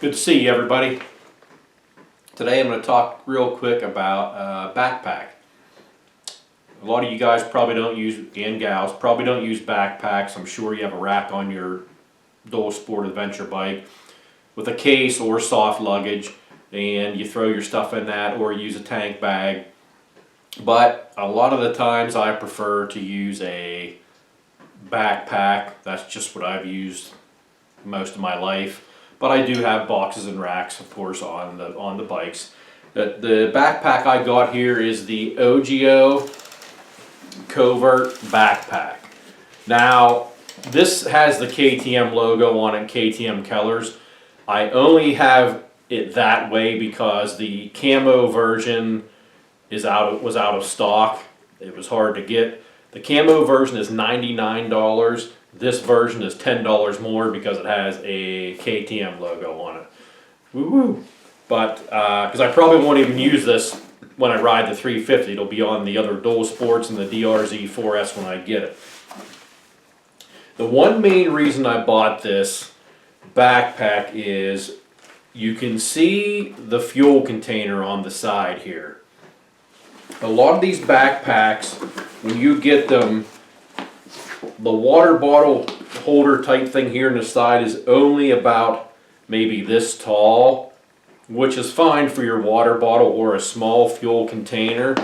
Good to see you, everybody. Today I'm going to talk real quick about backpack. A lot of you guys probably don't use, and gals, probably don't use backpacks. I'm sure you have a rack on your dual sport adventure bike with a case or soft luggage, and you throw your stuff in that or use a tank bag. But a lot of the times I prefer to use a backpack. That's just what I've used most of my life. But I do have boxes and racks, of course, on the bikes. The backpack I got here is the OGIO Covert backpack. Now, this has the KTM logo on it, KTM Kellers. I only have it that way because the camo version was out of stock. It was hard to get. The camo version is $99. This version is $10 more because it has a KTM logo on it. Woo woo! But because I probably won't even use this when I ride the 350, it'll be on the other dual sports and the DRZ 4S when I get it. The one main reason I bought this backpack is you can see the fuel container on the side here. A lot of these backpacks, when you get them, the water bottle holder type thing here on the side is only about maybe this tall, which is fine for your water bottle or a small fuel container.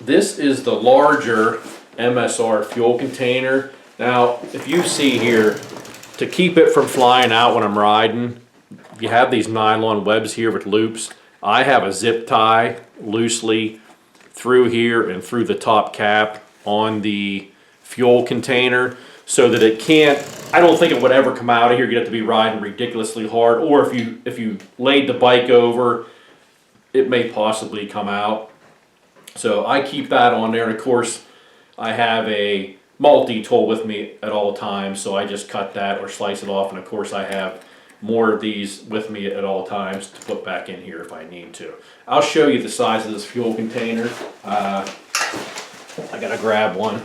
This is the larger MSR fuel container. Now, if you see here, to keep it from flying out when I'm riding, you have these nylon webs here with loops. I have a zip tie loosely through here and through the top cap on the fuel container so that it can't, I don't think it would ever come out of here. You'd have to be riding ridiculously hard, or if you laid the bike over, it may possibly come out. So I keep that on there, and of course I have a multi-tool with me at all times, so I just cut that or slice it off, and of course I have more of these with me at all times to put back in here if I need to. I'll show you the size of this fuel container. I gotta grab one.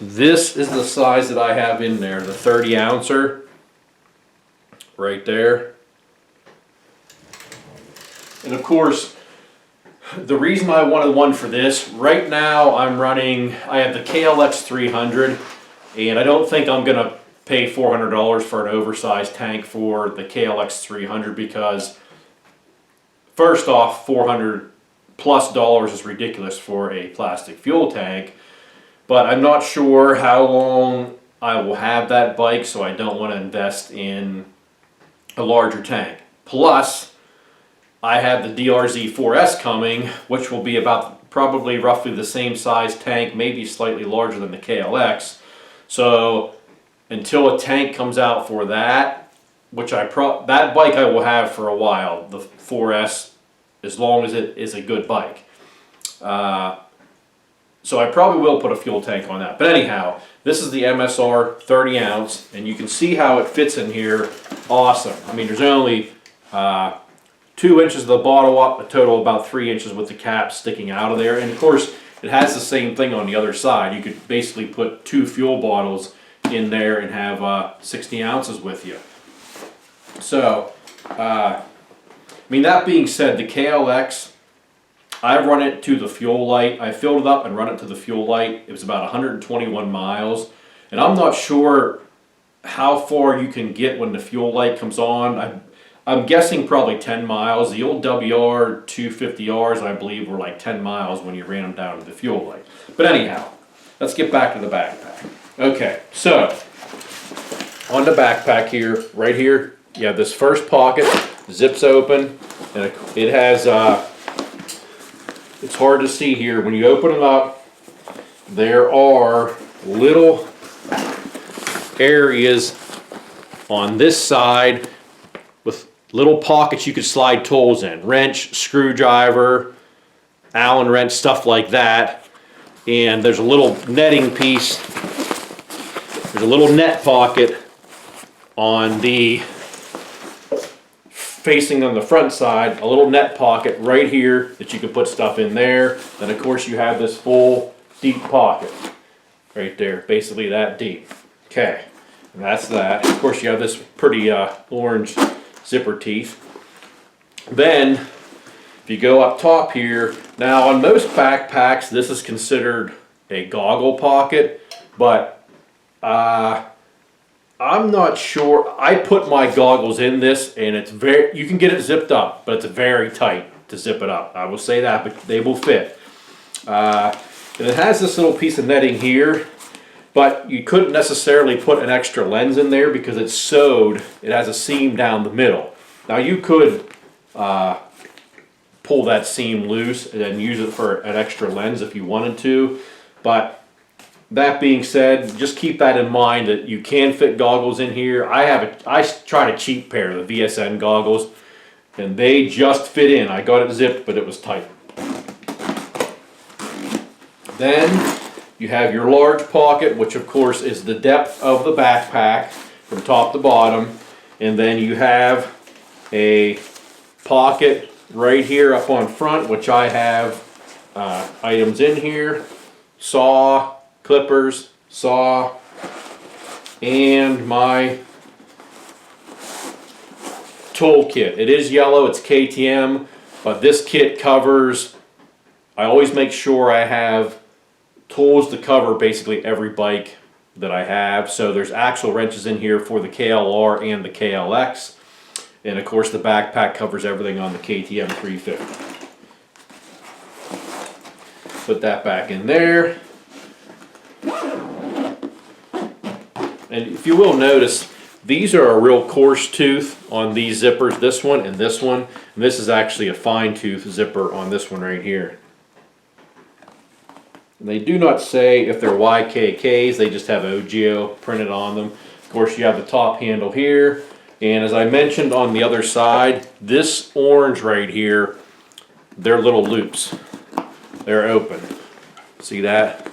This is the size that I have in there, the 30 ouncer, right there. And of course, the reason I wanted one for this, right now I have the KLX 300, and I don't think I'm gonna pay $400 for an oversized tank for the KLX 300 because first off, $400+ is ridiculous for a plastic fuel tank. But I'm not sure how long I will have that bike, so I don't want to invest in a larger tank. Plus, I have the DRZ 4S coming, which will be about probably roughly the same size tank, maybe slightly larger than the KLX. So until a tank comes out for that, which that bike I will have for a while, the 4S, as long as it is a good bike. So I probably will put a fuel tank on that. But anyhow, this is the MSR 30 ounce, and you can see how it fits in here. Awesome. I mean, there's only 2 inches of the bottle up, a total about 3 inches with the cap sticking out of there. And of course, it has the same thing on the other side. You could basically put 2 fuel bottles in there and have 60 ounces with you. So, I mean, that being said, the KLX, I run it to the fuel light. I filled it up and run it to the fuel light. It was about 121 miles. And I'm not sure how far you can get when the fuel light comes on. I'm guessing probably 10 miles. The old WR 250Rs, I believe, were like 10 miles when you ran them down to the fuel light. But anyhow, let's get back to the backpack. Okay, so on the backpack here, right here, you have this first pocket, zips open, and it has... it's hard to see here. When you open it up, there are little areas on this side with little pockets you could slide tools in. Wrench, screwdriver, Allen wrench, stuff like that. And there's a little netting piece. There's a little net pocket on the facing on the front side, a little net pocket right here that you can put stuff in there. Then of course you have this full deep pocket right there, basically that deep. Okay, And that's that. Of course, you have this pretty orange zipper teeth. Then, if you go up top here, now on most backpacks, this is considered a goggle pocket, but I'm not sure. I put my goggles in this, and it's very, you can get it zipped up, but it's very tight to zip it up. I will say that, but they will fit. And it has this little piece of netting here, but you couldn't necessarily put an extra lens in there because it's sewed. It has a seam down the middle. Now you could pull that seam loose and then use it for an extra lens if you wanted to, but that being said, just keep that in mind that you can fit goggles in here. I tried a cheap pair of the VSN goggles, and they just fit in. I got it zipped, but it was tight. Then you have your large pocket, which of course is the depth of the backpack from top to bottom, and then you have a pocket right here up on front, which I have items in here: saw, clippers, saw, and my tool kit. It is yellow, it's KTM, but this kit covers, I always make sure I have tools to cover basically every bike that I have. So there's axle wrenches in here for the KLR and the KLX. And of course the backpack covers everything on the KTM 350. Put that back in there. And if you will notice, these are a real coarse tooth on these zippers, this one and this one. And this is actually a fine tooth zipper on this one right here. And they do not say if they're YKKs, they just have OGIO printed on them. Of course, you have the top handle here. And as I mentioned on the other side, this orange right here, they're little loops. They're open. See that?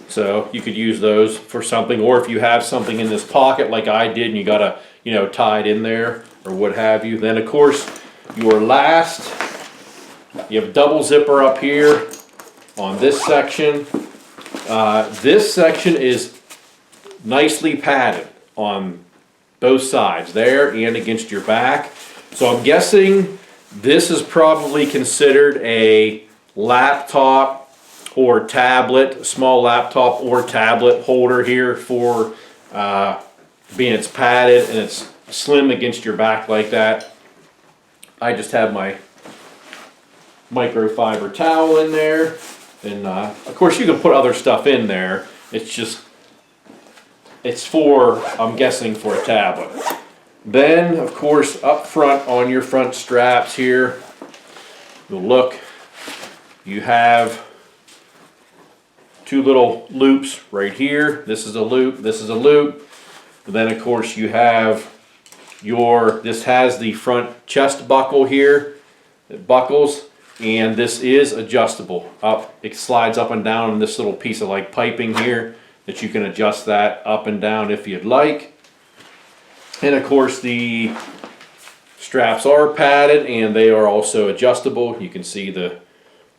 So you could use those for something, or if you have something in this pocket like I did and you gotta, tie it in there or what have you. Then of course, your last, you have a double zipper up here on this section. This section is nicely padded on both sides, there and against your back. So I'm guessing this is probably considered a laptop or tablet, small laptop or tablet holder here for being it's padded and it's slim against your back like that. I just have my microfiber towel in there, and of course you can put other stuff in there. It's for, I'm guessing, for a tablet. Then of course up front on your front straps here, you'll look, you have two little loops right here. This is a loop, this is a loop. And then of course you have this has the front chest buckle here. It buckles, and this is adjustable. It slides up and down in this little piece of like piping here that you can adjust that up and down if you'd like. And of course the straps are padded and they are also adjustable. You can see the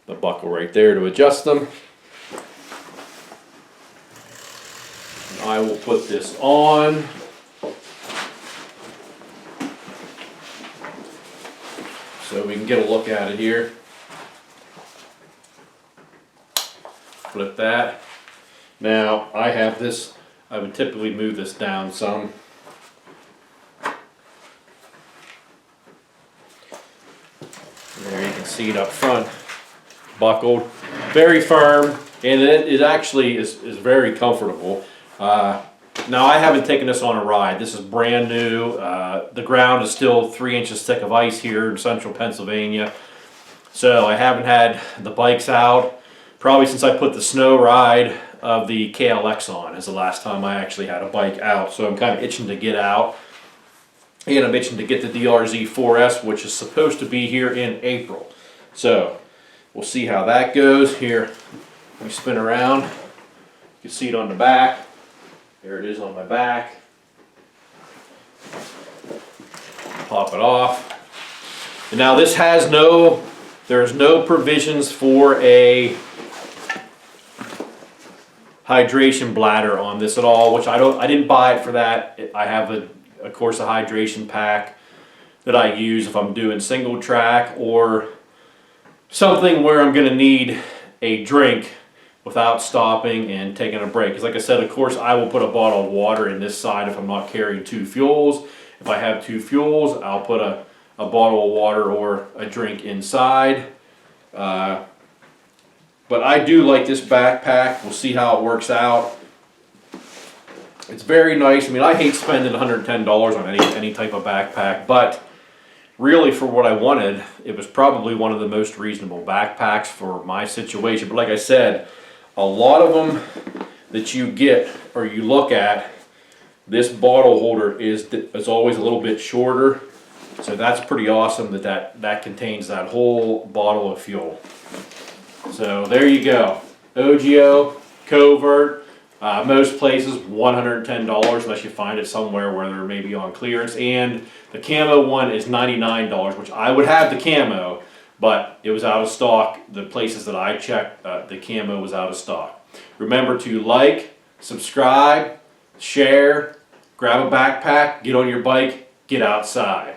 buckle right there to adjust them. I will put this on. So we can get a look at it here. Flip that. Now I have this, I would typically move this down some. There you can see it up front, buckled, very firm, and it actually is very comfortable. Now I haven't taken this on a ride. This is brand new. The ground is still 3 inches thick of ice here in central Pennsylvania. So I haven't had the bikes out probably since I put the snow ride of the KLX on is the last time I actually had a bike out. So I'm kind of itching to get out. And I'm itching to get the DRZ 4S, which is supposed to be here in April. So we'll see how that goes. Here, we spin around. You can see it on the back. There it is on my back. Pop it off. And now this has there's no provisions for a hydration bladder on this at all, which I didn't buy it for that. I have of course, a hydration pack that I use if I'm doing single track or something where I'm gonna need a drink without stopping and taking a break. Because like I said, of course, I will put a bottle of water in this side if I'm not carrying 2 fuels. If I have 2 fuels, I'll put a bottle of water or a drink inside. But I do like this backpack. We'll see how it works out. It's very nice. I mean, I hate spending $110 on any type of backpack, but really for what I wanted, it was probably one of the most reasonable backpacks for my situation. But like I said, a lot of them that you get or you look at, this bottle holder is always a little bit shorter. So that's pretty awesome that contains that whole bottle of fuel. So there you go. OGIO, Covert, most places $110 unless you find it somewhere where they're maybe on clearance. And the camo one is $99, which I would have the camo, but it was out of stock. The places that I checked, the camo was out of stock. Remember to like, subscribe, share, grab a backpack, get on your bike, get outside.